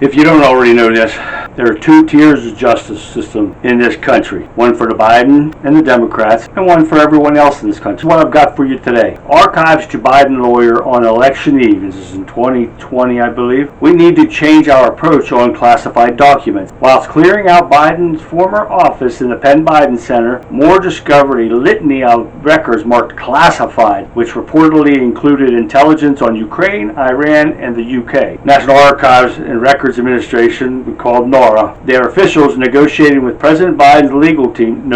If you don't already know this, there are two tiers of justice system in this country. One for the Biden and the Democrats, and one for everyone else in this country. What I've got for you today. Archives to Biden lawyer on election eve. This is in 2020, I believe. We need to change our approach on classified documents. Whilst clearing out Biden's former office in the Penn Biden Center, Moore discovered a litany of records marked classified, which reportedly included intelligence on Ukraine, Iran, and the UK. National Archives and Records Administration, called NARA, their officials negotiating with President Biden's legal team,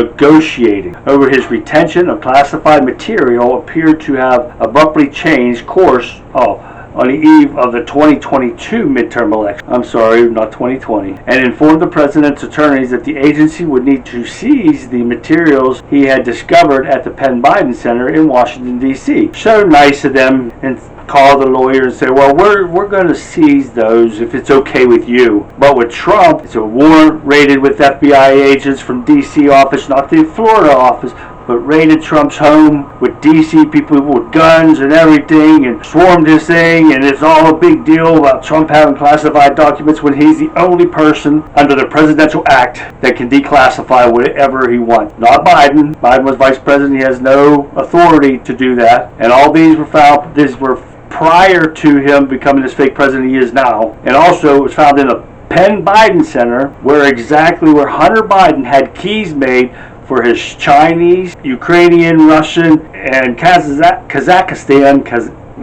over his retention of classified material, appeared to have abruptly changed course on the eve of the 2022 midterm election. I'm sorry, not 2020. And informed the president's attorneys that the agency would need to seize the materials he had discovered at the Penn Biden Center in Washington, D.C. So nice of them, and call the lawyer and say, well, we're going to seize those if it's okay with you. But with Trump, it's a warrant raided with FBI agents from D.C. office, not the Florida office, but raided Trump's home with D.C. people with guns and everything and swarmed this thing, and it's all a big deal about Trump having classified documents when he's the only person under the Presidential Act that can declassify whatever he wants. Not Biden. Biden was vice president. He has no authority to do that. And all these were prior to him becoming this fake president he is now. And also it was found in the Penn Biden Center where Hunter Biden had keys made for his Chinese, Ukrainian, Russian, and Kazakhstan,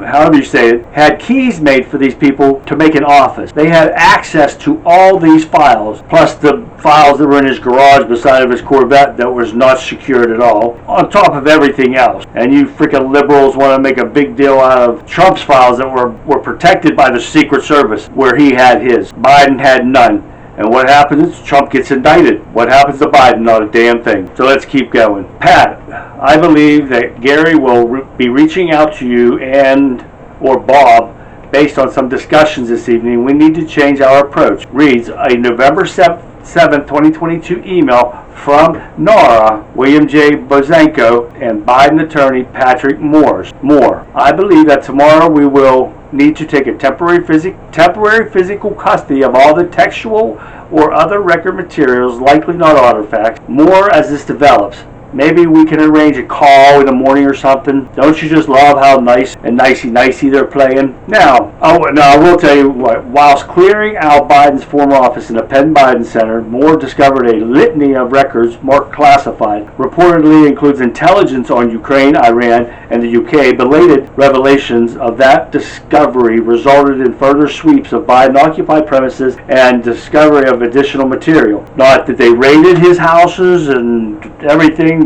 however you say it, had keys made for these people to make an office. They had access to all these files, plus the files that were in his garage beside of his Corvette that was not secured at all, on top of everything else. And you freaking liberals want to make a big deal out of Trump's files that were protected by the Secret Service, where he had his. Biden had none. And what happens? Trump gets indicted. What happens to Biden? Not a damn thing. So let's keep going. Pat, I believe that Gary will be reaching out to you or Bob based on some discussions this evening. We need to change our approach. Reads a November 7th, 2022 email from NARA, William J. Bozenko, and Biden attorney Patrick Moore. I believe that tomorrow we will need to take a temporary physical custody of all the textual or other record materials, likely not artifacts, more as this develops. Maybe we can arrange a call in the morning or something. Don't you just love how nice and nicey they're playing? Now, I will tell you what. Whilst clearing out Biden's former office in the Penn Biden Center, Moore discovered a litany of records marked classified. Reportedly includes intelligence on Ukraine, Iran, and the UK. Belated revelations of that discovery resulted in further sweeps of Biden-occupied premises and discovery of additional material. Not that they raided his houses and everything,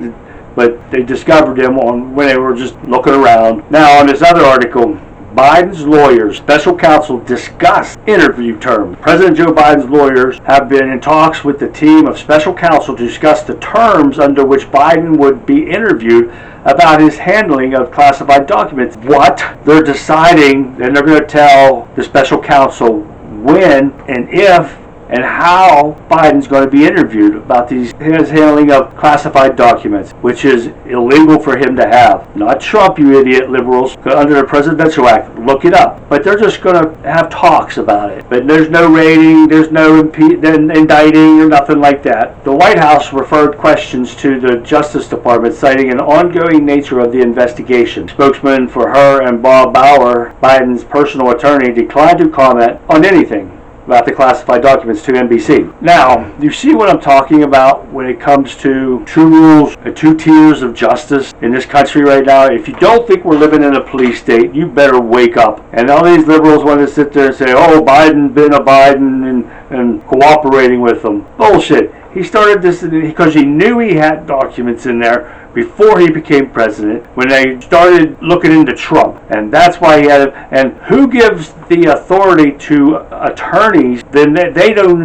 but they discovered them when they were just looking around. Now, on this other article, Biden's lawyers, special counsel, discuss interview terms. President Joe Biden's lawyers have been in talks with the team of special counsel to discuss the terms under which Biden would be interviewed about his handling of classified documents. What? They're deciding, and they're going to tell the special counsel when and if and how Biden's going to be interviewed about his handling of classified documents, which is illegal for him to have. Not Trump, you idiot liberals. Under the Presidential Act, look it up. But they're just going to have talks about it. But there's no raiding, there's no indicting or nothing like that. The White House referred questions to the Justice Department, citing an ongoing nature of the investigation. Spokesman for her and Bob Bauer, Biden's personal attorney, declined to comment on anything about the classified documents to NBC. Now, you see what I'm talking about when it comes to two rules, two tiers of justice in this country right now. If you don't think we're living in a police state, you better wake up. And all these liberals want to sit there and say, oh, Biden been a Biden and cooperating with them. Bullshit. He started this because he knew he had documents in there before he became president, when they started looking into Trump. And that's why he had it. And who gives the authority to attorneys? Then they do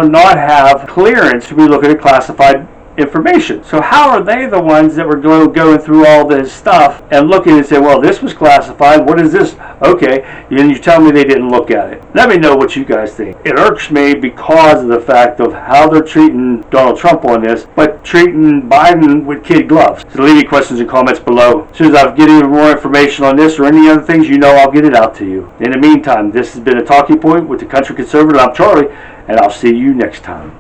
not have clearance to be looking at classified information. So how are they the ones that were going through all this stuff and looking and say, well, this was classified, what is this? Okay, and you tell me they didn't look at it. Let me know what you guys think. It irks me because of the fact of how they're treating Donald Trump on this, but treating Biden with kid gloves. So leave your questions and comments below. As soon as I get any more information on this or any other things, you know I'll get it out to you. In the meantime, this has been a Talking Point with the Country Conservative. I'm Charlie, and I'll see you next time.